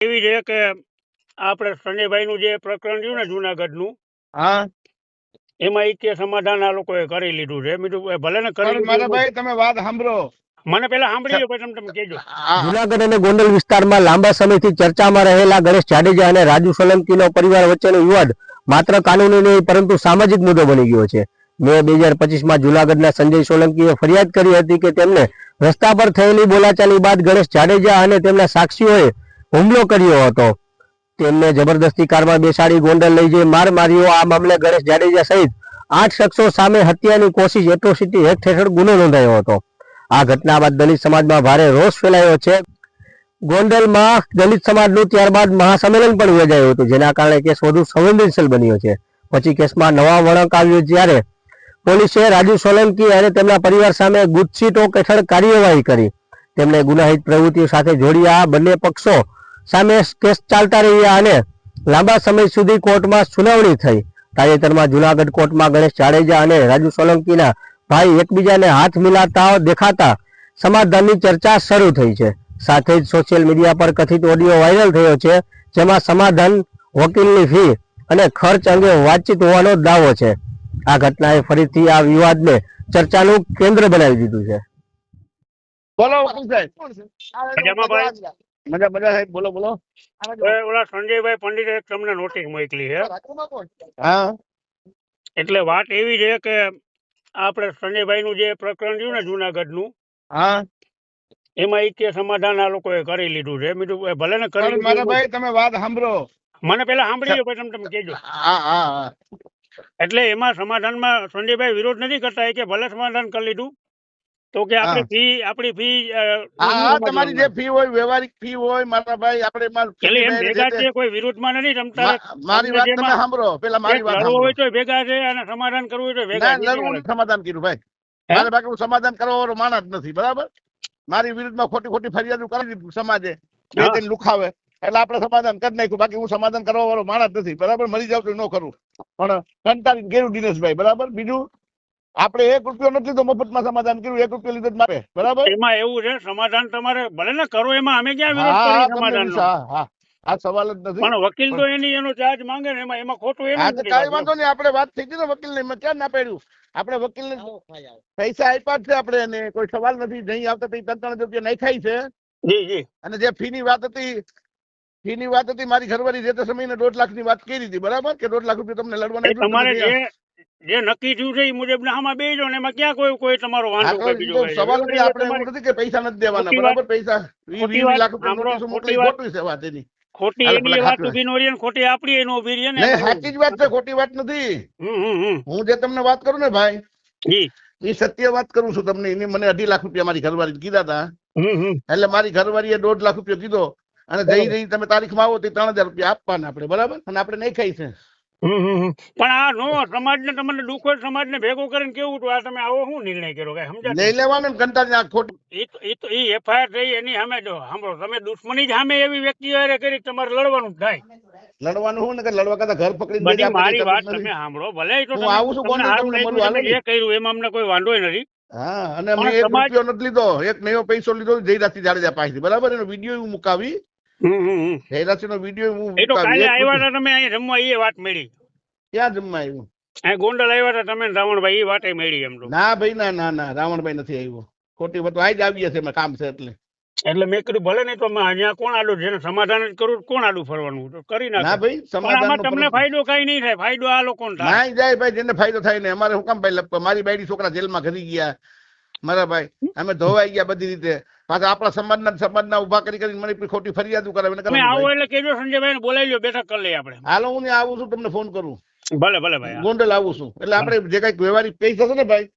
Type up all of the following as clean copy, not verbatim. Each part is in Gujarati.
એવી છે કે આપણે સંજયભાઈનું જે પ્રકરણ રહ્યું ને જુનાગઢનું, હા એમાં ઈ સમાધાન આ લોકોએ કરી લીધું છે. બીજું ભલે ને કરી પણ મારા ભાઈ તમે વાત સાંભળો. મને પેલા સાંભળી લો પછી તમે કહેજો. જુનાગઢ અને ગોંડલ વિસ્તારમાં લાંબા સમયથી ચર્ચામાં રહેલા ગણેશ જાડેજા અને રાજુ સોલંકીનો પરિવાર વચ્ચેનો વિવાદ માત્ર કાનૂની નહીં પરંતુ સામાજિક મુદ્દો બની ગયો છે. મે 2025માં જુનાગઢના સંજય સોલંકીએ ફરિયાદ કરી હતી કે તેમને રસ્તા પર થયેલી બોલાચાલી બાદ ગણેશ જાડેજા અને તેમના સાક્ષીઓએ હુમલો કર્યો હતો. તેમને જબરદસ્તી કારમાં બેસાડી ગોંડલ લઈ જઈ માર માર્યો. આ મામલે ગણેશ જાડેજા સહિત 8 શખ્સો સામે હત્યાની કોશિશ એટ્રોસિટી એક્ટ હેઠળ ગુનો નોંધાયો હતો. આ ઘટના બાદ દલિત સમાજમાં ભારે રોષ ફેલાયો છે. ગોંડલમાં દલિત સમાજનું ત્યારબાદ મહાસંમેલન પણ યોજાયું હતું, જેના કારણે કેસ વધુ સંવેદનશીલ બન્યો છે. પછી કેસમાં નવા વળાંક આવ્યો જ્યારે પોલીસે રાજુ સોલંકી અને તેમના પરિવાર સામે ગુજસીટોક હેઠળ કાર્યવાહી કરી. તેમને ગુનાહિત પ્રવૃત્તિઓ સાથે જોડ્યા. બંને પક્ષો સામે કેસ ચાલતા રહ્યા અને લાંબા સમય સુધી કોર્ટમાં સુનાવણી થઈ. તાજેતરમાં જુનાગઢ કોર્ટમાં ગણેશ જાડેજા અને રાજુ સોલંકીના ભાઈ એકબીજાને હાથ મિલાતા દેખાતા સમાધાનની ચર્ચા શરૂ થઈ છે. સાથે જ સોશિયલ મીડિયા પર કથિત ઓડિયો વાયરલ થયો છે, જેમાં સમાધાન, વકીલની ફી અને ખર્ચ અંગે વાતચીત હોવાનો દાવો છે. આ ઘટનાએ ફરીથી આ વિવાદને ચર્ચાનું કેન્દ્ર બનાવી દીધું છે. બોલો વકીલ સાહેબ. મજામાં ભાઈ? મજા મજા સાહેબ, બોલો બોલો. ઓલા સંજયભાઈ પંડિતે તમને નોટિસ મોકલી છે. હા એટલે વાત એવી છે કે આપણે સંજયભાઈનું જે પ્રકરણ રહ્યું ને જુનાગઢનું, હા એમાં ઈ સમાધાન આ લોકોએ કરી લીધું છે. બીજું ભલે ને કરી પણ મારા ભાઈ તમે વાત સાંભળો. મને પેલા સાંભળી લો પછી તમે કહેજો. હા હા હા એટલે એમાં સમાધાનમાં સંજયભાઈ વિરોધ નથી કરતા કે ભલે સમાધાન કરી લીધું તો કે આપણી ફી હા તમારી જે ફી હોય, વ્યવહારિક ફી હોય મારા ભાઈ, આપણે એટલે એમ ભેગા છે, કોઈ વિરોધમાં નથી રમતા. મારી વાત તમે સાંભળો. પેલા મારી વાત લડવું હોય તો ભેગા છે અને સમાધાન કરવું હોય તો ભેગા. લડવું સમાધાન કર્યું ભાઈ. મારા બાકી સમાધાન કરવા વાળો માણસ જ નથી, બરાબર. મારી વિરુદ્ધમાં ખોટી ખોટી ફરિયાદો કરી સમાજે, બે દિન લુખાવે, એટલે આપણે સમાધાન કરી નાખ્યું. બાકી હું સમાધાન કરવા વાળો માણસ નથી, બરાબર. મરી જાવ તો ન કરું, પણ કંટાળી ગેરું દિનેશભાઈ, બરાબર. બીજું આપણે 1 રૂપિયો નથી લીધો, મફતમાં સમાધાન કર્યું. 1 રૂપિયો લીધો મારે, બરાબર. એમાં એવું છે, સમાધાન તમારે ભલે ને કરો, એમાં અમે ક્યાં વિરોધ કરી સમાધાનનો? હા આ સવાલ જ નથી. પણ વકીલ તો એનો ચાર્જ માંગે ને, એમાં ખોટું એનું. કઈ વાંધો નહીં, આપણે વાત થઈ ગઈ ને વકીલ ને, ક્યાં ના પાડ્યું. આપણે વકીલ ને પૈસા આપ્યા જ છે આપણે, એને કોઈ સવાલ નથી. નહીં આવતા 3-3 રૂપિયા નાખાય છે. જી જી. અને જે ફી ની વાત હતી, મારી ઘરવાળી જે તે સમયે 1.5 લાખ ની વાત કરી હતી, બરાબર, કે 1.5 લાખ રૂપિયા તમને લડવાના. તમારે જે નક્કી થયું છે એ મુજબ આમાં બેજો ને, એમાં ક્યાં કોઈ તમારો વાંધો બીજો સવાલ નથી. આપણે એવું નથી કે પૈસા નથી દેવાના, બરાબર. પૈસા 20 લાખ રૂપિયા મોકલી, ખોટી છે વાત એની. ખોટી એની વાત ઉભી નો રહી, ખોટી આપડી એનો ઉભી રહી ને. સાચી જ વાત છે, ખોટી વાત નથી. હું જે તમને વાત કરું ને ભાઈ, એ સત્ય વાત કરું છું તમને. એને મને 2.5 લાખ રૂપિયા મારી ઘરવાળી કીધા હતા. એટલે મારી ઘરવાળીએ 1.5 લાખ રૂપિયા કીધો, અને જઈ રહી તમે તારીખમાં આવો તો 3000 રૂપિયા આપવાના આપણે, બરાબર. અને આપણે નહીં ખાઈ છે. પણ આ નો સમાજ ને તમને દુઃખો સમાજ ને ભેગો કરીને કેવું આ તમે આવો શું નિર્ણય કર્યો? કઈ સમજાય લઈ લેવાનું કંટાળી ખોટી. એ એફઆઈઆર થઈ એની સામે સાંભળો, તમે દુશ્મની જ સામે એવી વ્યક્તિ કરી તમારે લડવાનું થાય. લડવાનું શું ને કે લડવા કરતા ઘર પકડી. મારી વાત તમે સાંભળો. ભલે તો હું આવું છું, જે કર્યું એમાં અમને કોઈ વાંધો નથી. હા, અને મેં 1 રૂપિયો નથી લીધો, 1 નવો પૈસો લીધો જયરાજસિંહ જાડેજા પાસેથી, બરાબર. એનો વિડીયો હું મુકાવી. જયરાજસિંહ નો વિડીયો હું કાલે આવ્યા હતા તમે અહીંયા જમવા, એ વાત મળી. ક્યાં જમવા આવ્યું? ગોંડલ આવ્યા હતા તમે રાવણભાઈ, એ વાતે મળી એમ તો. ના ભાઈ, ના રાવણભાઈ નથી આવ્યો. ખોટી વાત આજ આવીએ છે, કામ છે એટલે મેં કીધું ભલે નહીં તો અહીંયા કોણ આડું, જેને સમાધાન જ કરું કોણ આડું ફરવાનું કરી નાખે. ના ભાઈ, સમાધાન તમને ફાયદો કઈ નહીં થાય. ફાયદો આ લોકોને થાય. ના જાય ભાઈ, જેને ફાયદો થાય ને. અમારે શું કામ ભાઈ, મારી બાયડી છોકરા જેલમાં ઘરી ગયા, મારા ભાઈ, અમે ધોવાઈ ગયા બધી રીતે. પાછા આપણા સમાજના ઉભા કરી મને ખોટી ફરિયાદો કરાવીને. તમે આવો એટલે કેજો સંજયભાઈ ને બોલાવી લો, બેઠક કરી લઈએ આપણે. હાલો, હું આવું છું, તમને ફોન કરું. ભલે ભાઈ, ગોંડલ આવું છું. એટલે આપણે જે કઈક વ્યવહારિક પૈસા છે ને ભાઈ,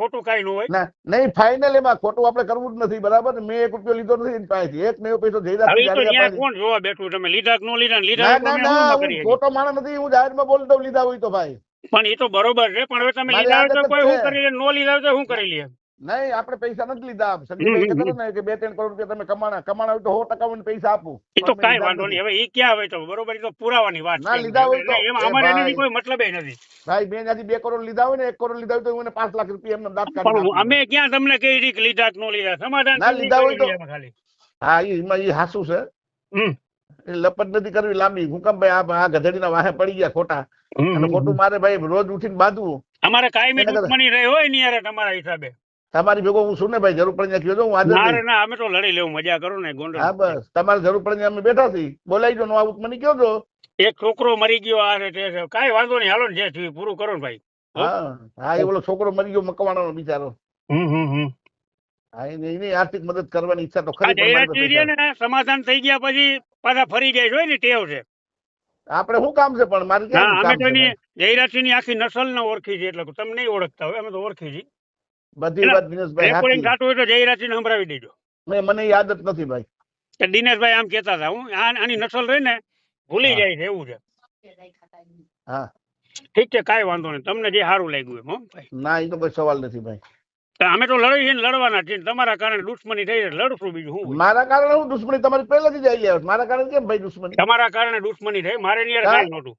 ખોટું કઈ ન હોય. નહીં, ફાઇનલ એમાં ખોટું આપણે કરવું જ નથી, બરાબર. મેં 1 રૂપિયો લીધો નથી પાસેથી. 1 નવો પૈસો કોણ જોવા બેઠું? તમે લીધા કે ન લીધા? ખોટો માણસ નથી, હું જાહેરમાં બોલી દઉં લીધા હોય તો ભાઈ. પણ એ તો બરોબર છે, પણ હવે તમે લીધા હોય તો કોઈ શું કરી લે, નો લીધા હોય તો શું કરી લે? નહીં, આપણે પૈસા નથી લીધા. સંજયભાઈ કહેતા ને કે 2-3 કરોડ રૂપિયા તમે કમાણા હોય તો 100% પૈસા આપું. એ તો કઈ વાંધો નહીં. હવે એ ક્યાં હોય તો બરોબર, એ તો પુરાવાની વાત છે. લીધા હોય તો અમારે એની કોઈ મતલબ નથી ભાઈ. મેં ત્યાંથી 2 કરોડ લીધા હોય ને, 1 કરોડ લીધા હોય તો મને 5 લાખ રૂપિયા એમને દાંત કાઢી. અમે ક્યાં તમને કઈ રીતે લીધા કે નો લીધા? સમાધાન લીધા હોય તો ખાલી હા એમાં એ હાસુ છે. હમ એ લપટ નથી કરવી લાંબી. હું કેમ ભાઈ આ ગધેડીના વાહે પડી ગયા ખોટા અને ખોટું મારે ભાઈ રોજ ઉઠીને બાંધવું. અમારે કાયમી એને કદાચ દુશ્મની રહી હોય ને યાર તમારા હિસાબે. તમારી ભેગો હું છું ને ભાઈ, જરૂર પડે કહેજો હું હાજર ના નહીં. રે ના, અમે તો લડી લેવું, મજા કરો ને ગોંડલ. હા બસ તમારે જરૂર પડે અમે બેઠા છીએ, બોલાવી દો, નો આવું તો મને કહો છો. એક છોકરો મરી ગયો, આ છે તે છે, કાંઈ વાંધો નહીં, હાલો ને જે થયું પૂરું કરો ને ભાઈ. હા હા એ ઓલો છોકરો મરી ગયો મકવાણો બિચારો. હા એની આર્થિક મદદ કરવાની ઈચ્છા તો આ ખરી પણ મારી જયરાજજી પાસે ને સમાધાન થઈ ગયા પછી પાછા ફરી જાય છે ને ટેવ છે. આપણે શું કામ છે પણ મારે હા, ક્યાં અમે કામ તો છે એની ભાઈ? જયરાજસિંહ ની આખી નસલ ને ઓળખી છે, એટલે તમે નહીં ઓળખતા હોય, અમે તો ઓળખી છીએ. બધી વાત દિનેશભાઈ રેકોર્ડિંગ સાચી. થતું હોય તો જયરાજસિંહ ને સંભળાવી દેજો મને યાદ જ નથી ભાઈ. કે દિનેશભાઈ આમ કહેતા હતા, હું આની નસલ રહી ને ભૂલી હા. જાય છે એવું છે. હા ઠીક છે, કાંઈ વાંધો નહીં, તમને જે સારું લાગ્યું એમ. હો ભાઈ, ના એ તો કોઈ સવાલ નથી ભાઈ. તો અમે તો લડી છીએ ને લડવાના છીએ, તમારા કારણે દુશ્મની થઈ છે, લડશું, બીજું શું હોય. મારા કારણે હું દુશ્મની તમારી પહેલાથી જ આવી આવે. મારા કારણે કેમ ભાઈ દુશ્મની? તમારા કારણે દુશ્મની થઈ, મારે ની યાર હા. કાંઈ નહોતું.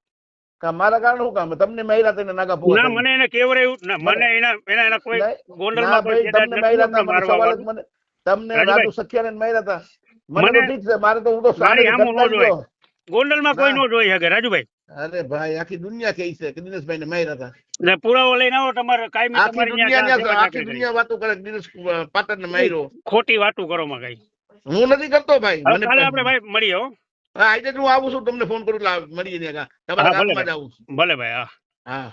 મારા કારણે શું કામ? તમને માર્યા તેને નાગા પોવા ના, કરી. મને એને કેવરાયું ના, મને એના કોઈ નહીં. ગોંડલમાં ના કોઈ ભાઈ જેદાદ તમને નથી માર્યા હતા, ને મને મારવા સવાલ જ વાળું. મને તમને રાજુભાઈ. રાજુ સખિયાને માર્યા હતા. મને તો મને ઠીક છે, મારે તો હું તો મારી સામે સામું ન કરતા જ જોવાય. ગયો. ગોંડલમાં કોઈ ના. ન જોઈ શકે રાજુભાઈ. અરે ભાઈ આખી દુનિયા કહે છે કે દિનેશભાઈ ને માર્યા હતા. એટલે પુરાવો લઈને આવો, તમારે કાયમી આખી તમારી દુનિયા ત્યાં સેવા આખી ચાકરી કરી. દુનિયા વાતો કરે કે દિનેશ પાટણ ને માર્યો. ખોટી વાતું કરો માં કઈ. હું નથી કરતો ભાઈ. હવે મને કાલે આપણે ભાઈ મળીએ. હો હા આજે જ હું આવું છું, તમને ફોન કરું એટલે મળીએ ત્યાં તમારા હા, ભલે ગામમાં જ ભાઈ. આવું છું. ભલે ભાઈ. હા. હા